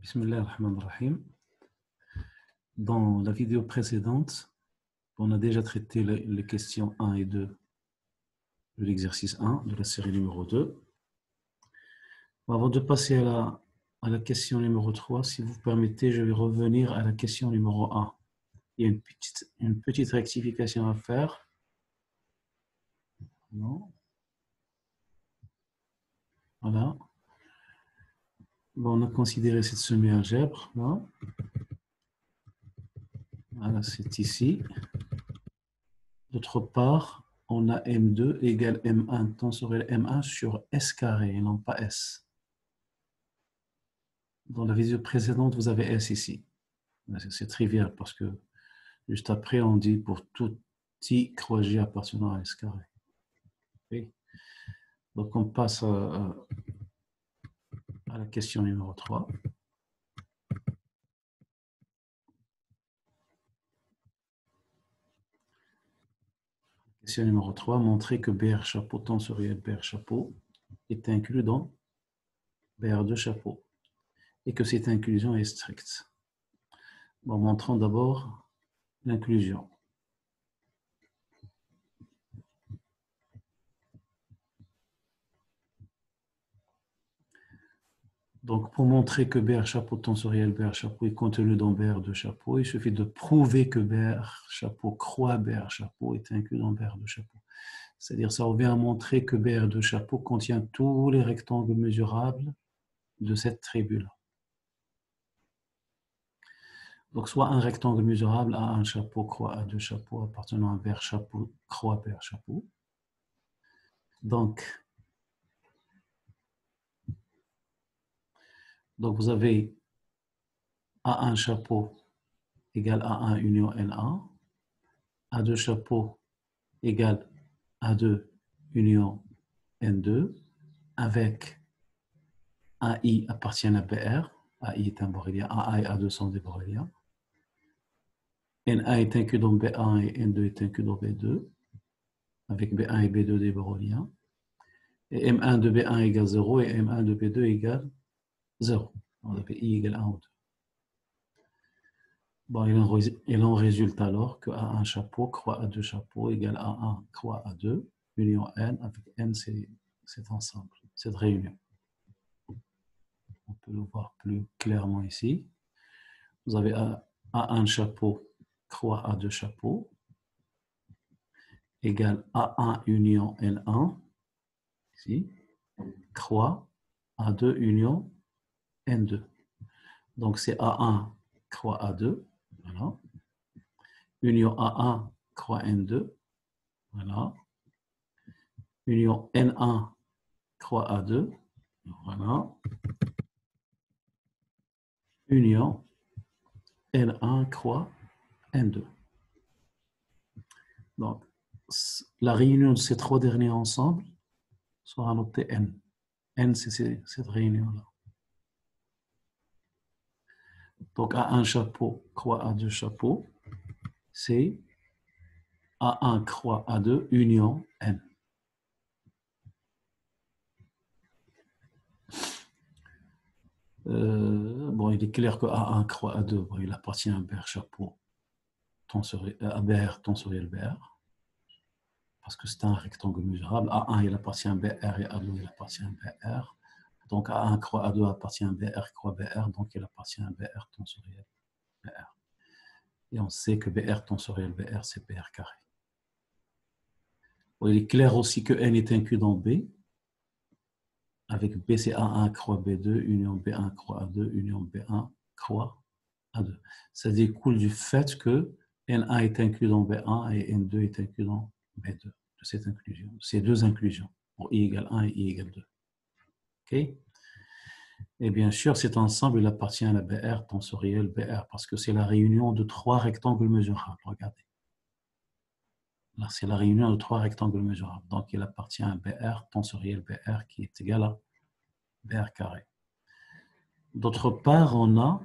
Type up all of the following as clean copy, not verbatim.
Bismillah ar-Rahman ar-Rahim. Dans la vidéo précédente, on a déjà traité les questions 1 et 2 de l'exercice 1 de la série numéro 2. Avant de passer à la question numéro 3, si vous permettez, je vais revenir à la question numéro 1. Il y a une petite rectification à faire. Non. Voilà. Bon, on a considéré cette semi-algèbre. Voilà, c'est ici. D'autre part, on a M2 égale M1 tensoriel M1 sur S carré et non pas S. Dans la vidéo précédente, vous avez S ici. C'est trivial parce que juste après, on dit pour tout I croix G appartenant à S carré. Okay. Donc, on passe à la question numéro 3. Question numéro 3, montrer que BR chapeau tensoriel BR chapeau est inclus dans BR2 chapeau et que cette inclusion est stricte. Bon, montrons d'abord l'inclusion. Donc, pour montrer que BR chapeau tensoriel BR chapeau est contenu dans BR2 chapeau, il suffit de prouver que BR chapeau croix BR chapeau est inclus dans BR2 chapeau. C'est-à-dire, ça revient à montrer que BR2 chapeau contient tous les rectangles mesurables de cette tribu-là. Donc, soit un rectangle mesurable à un chapeau croix à deux chapeaux appartenant à BR chapeau croix BR chapeau. Donc, vous avez A1 chapeau égale A1 union N1, A2 chapeau égale A2 union N2, avec AI appartient à BR, AI est un borélien, AA et A2 sont des boréliens, NA est inclus dans B1 et N2 est inclus dans B2, avec B1 et B2 des boréliens, et M1 de B1 égale 0 et M1 de B2 égale 0. On appelle I égale 1 ou 2. Bon, il en résulte alors que A1 chapeau croix A2 chapeau égale A1 croix A2, union N, avec N c'est ensemble, cette réunion. On peut le voir plus clairement ici. Vous avez A1 chapeau croix A2 chapeau égale A1 union N1, ici, croix A2 union N2. Donc c'est A1 croix A2, voilà. Union A1 croix N2, voilà. Union N1 croix A2, voilà. Union N1 croix N2. Donc, la réunion de ces trois derniers ensemble sera notée N. N, c'est cette réunion-là. Donc, A1 chapeau croix A2 chapeau, c'est A1 croix A2 union N. Bon, il est clair que A1 croix A2, bon, il appartient à BR chapeau, à BR tensoriel BR, parce que c'est un rectangle mesurable. A1, il appartient à BR et A2, il appartient à BR. Donc A1 croix A2 appartient à BR croix BR, donc il appartient à BR tensoriel BR. Et on sait que BR tensoriel BR, c'est BR carré. Bon, il est clair aussi que N est inclus dans B, avec B, c'est A1 croix B2, union B1 croix A2, union B1 croix A2. Ça découle du fait que N1 est inclus dans B1 et N2 est inclus dans B2, de cette inclusion, ces deux inclusions, pour I égale 1 et I égale 2. OK? Et bien sûr, cet ensemble, il appartient à la BR tensoriel BR, parce que c'est la réunion de trois rectangles mesurables. Regardez. Là, c'est la réunion de trois rectangles mesurables. Donc, il appartient à BR tensoriel BR qui est égal à BR carré. D'autre part, on a...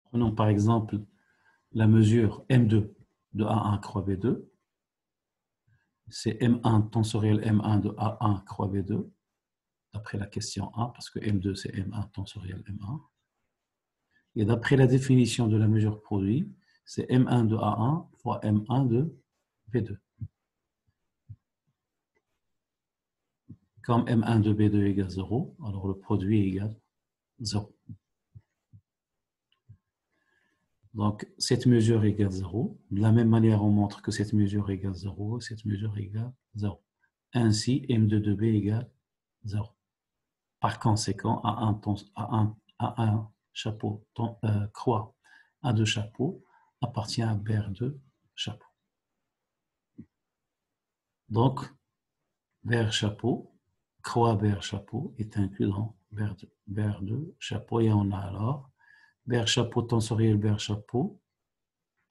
Prenons par exemple la mesure M2 de A1 croix B2. c'est M1 tensoriel M1 de A1 croix B2, d'après la question A, parce que M2 c'est M1 tensoriel M1. Et d'après la définition de la mesure produit, c'est M1 de A1 fois M1 de B2. Comme M1 de B2 égale 0, alors le produit est égal 0. Donc, cette mesure égale 0. De la même manière, on montre que cette mesure égale 0 et cette mesure égale 0. Ainsi, M2 de B égale 0. Par conséquent, A1 chapeau, croix A2 chapeau appartient à BR2 chapeau. Donc, BR chapeau, croix BR chapeau est inclus dans BR2 chapeau. Et on a alors BR chapeau tensoriel BR chapeau,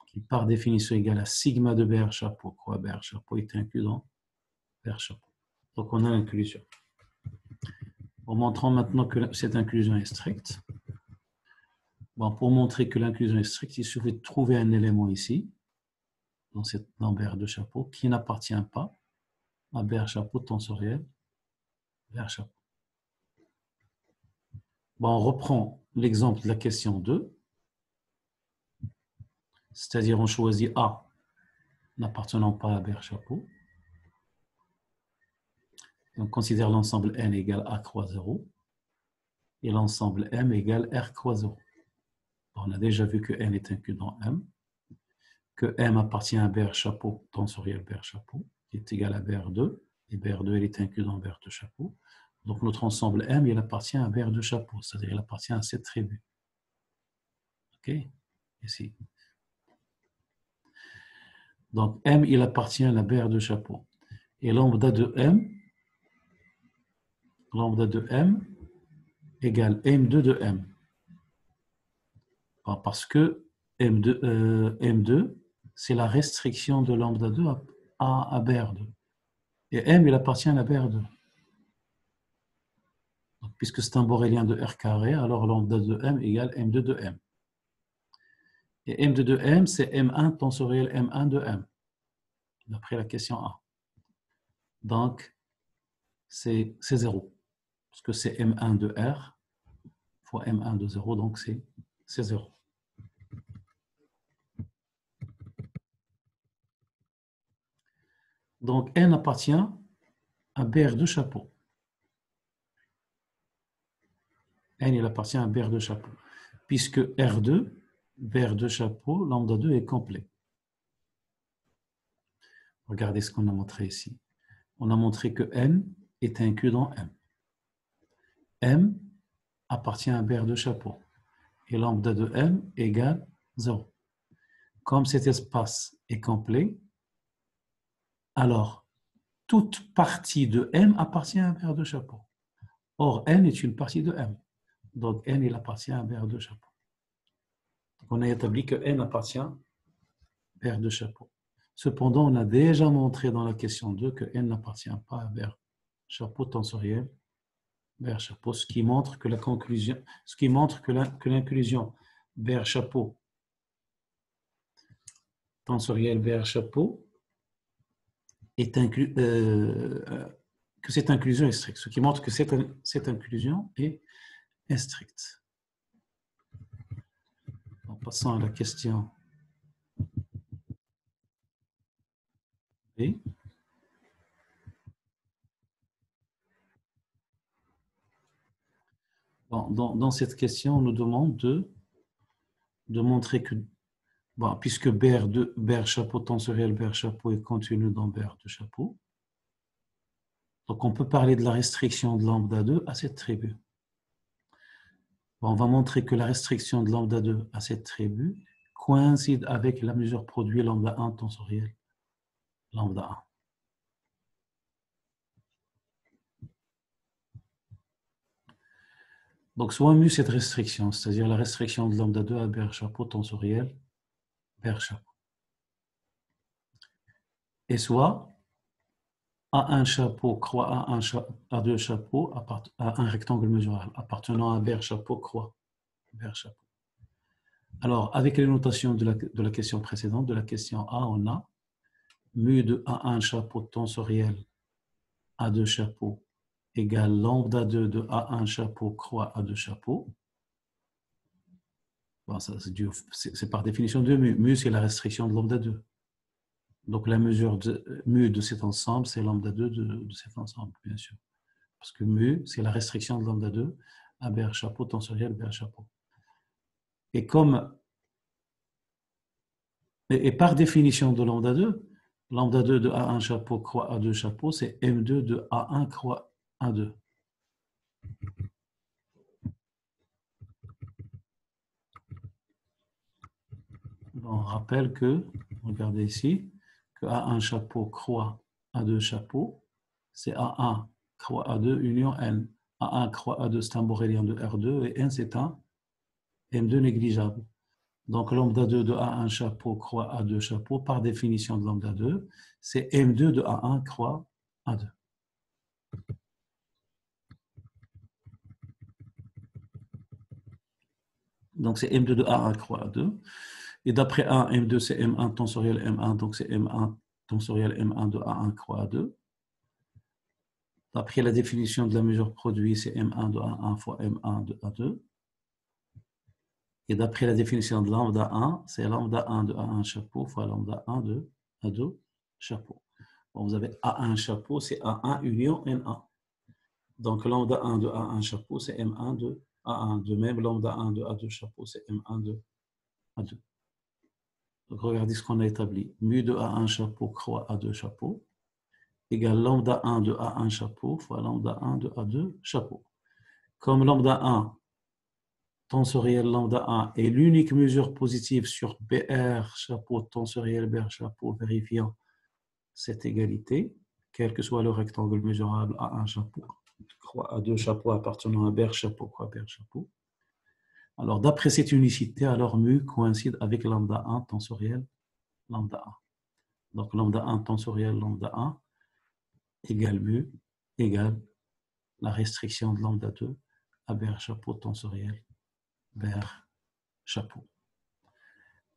qui par définition égale à sigma de BR chapeau, croix BR chapeau est inclus dans BR chapeau. Donc, on a l'inclusion. En montrant maintenant que cette inclusion est stricte, bon, pour montrer que l'inclusion est stricte, il suffit de trouver un élément ici, dans BR2 chapeau, qui n'appartient pas à BR chapeau tensoriel BR chapeau. Bon, on reprend l'exemple de la question 2, c'est-à-dire on choisit A n'appartenant pas à BR chapeau. Et on considère l'ensemble N égale A croix 0 et l'ensemble M égale R croix 0. On a déjà vu que N est inclus dans M, que M appartient à BR chapeau tensoriel BR chapeau, qui est égal à BR2, et BR2 elle est inclus dans BR2 chapeau. Donc notre ensemble M, il appartient à BR2 chapeau, c'est-à-dire il appartient à cette tribu. OK? Ici. Donc M, il appartient à la BR2 chapeau. Et lambda de M égale M2 de M. Parce que M2 c'est la restriction de lambda 2 à BR2. Et M, il appartient à la BR2. Donc, puisque c'est un borélien de R carré, alors lambda de M égale M2 de M. Et M2 de M, c'est M1 tensoriel M1 de M, d'après la question A. Donc, c'est 0, parce que c'est M1 de R fois M1 de 0, donc c'est 0. Donc, N appartient à BR2 chapeau. N, il appartient à BR2 chapeau. Puisque R2, BR2 chapeau, lambda 2 est complet. Regardez ce qu'on a montré ici. On a montré que N est inclus dans M. M appartient à BR2 chapeau. Et lambda de M égale 0. Comme cet espace est complet, alors toute partie de M appartient à BR2 chapeau. Or, N est une partie de M. Donc, N, il appartient à BR2 chapeau. Donc, on a établi que N appartient à BR2 chapeau. Cependant, on a déjà montré dans la question 2 que N n'appartient pas à BR chapeau tensoriel BR chapeau, ce qui montre que l'inclusion BR chapeau tensoriel BR chapeau est inclus, que cette inclusion est stricte, ce qui montre que cette inclusion est stricte. En passant à la question B. Bon, dans cette question, on nous demande de montrer que, bon, puisque BR chapeau tensoriel BR chapeau est contenu dans BR2 chapeau, donc on peut parler de la restriction de lambda 2 à cette tribu. Bon, on va montrer que la restriction de lambda 2 à cette tribu coïncide avec la mesure produit lambda 1 tensoriel lambda 1. Donc, soit mu cette restriction, c'est-à-dire la restriction de lambda 2 à BR chapeau tensoriel BR chapeau. Et soit A1 chapeau croix A2 chapeau à un rectangle mesurable appartenant à BR chapeau croix BR chapeau. Alors, avec les notations de la question précédente, de la question A, on a mu de A1 chapeau tensoriel A2 chapeau égale lambda 2 de A1 chapeau croix A2 chapeau. Bon, c'est par définition de mu. Mu, c'est la restriction de lambda 2. Donc, la mesure de mu de cet ensemble, c'est lambda 2 de cet ensemble, bien sûr. Parce que mu, c'est la restriction de lambda 2 à BR chapeau tensoriel BR chapeau. Et par définition de lambda 2 de A1 chapeau croix A2 chapeau, c'est M2 de A1 croix A2. On rappelle que, regardez ici, que A1 chapeau croix A2 chapeau, c'est A1 croix A2 union N. A1 croix A2, c'est un borélien de R2 et N, c'est un M2 négligeable. Donc, lambda 2 de A1 chapeau croix A2 chapeau, par définition de lambda 2, c'est M2 de A1 croix A2. Donc, c'est M2 de A1 croix A2. Et d'après 1, M2, c'est M1 tensoriel M1, donc c'est M1 tensoriel M1 de A1 croix A2. D'après la définition de la mesure produit, c'est M1 de A1 fois M1 de A2. Et d'après la définition de lambda 1, c'est lambda 1 de A1 chapeau fois lambda 1 de A2 chapeau. Bon, vous avez A1 chapeau, c'est A1 union N1. Donc lambda 1 de A1 chapeau, c'est M1 de A1. De même, lambda 1 de A2 chapeau, c'est M1 de A2. Donc regardez ce qu'on a établi. Mu de A1 chapeau croix A2 chapeau égale lambda 1 de A1 chapeau fois lambda 1 de A2 chapeau. Comme lambda 1, tensoriel lambda 1 est l'unique mesure positive sur BR chapeau tensoriel BR chapeau vérifiant cette égalité, quel que soit le rectangle mesurable A1 chapeau, croix A2 chapeau appartenant à BR chapeau, croix BR chapeau. Alors d'après cette unicité, alors mu coïncide avec lambda 1 tensoriel lambda 1. Donc lambda 1 tensoriel lambda 1 égale mu égale la restriction de lambda 2 à BR chapeau tensoriel BR chapeau.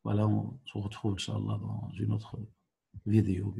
Voilà, on se retrouve, Inch'Allah, dans une autre vidéo.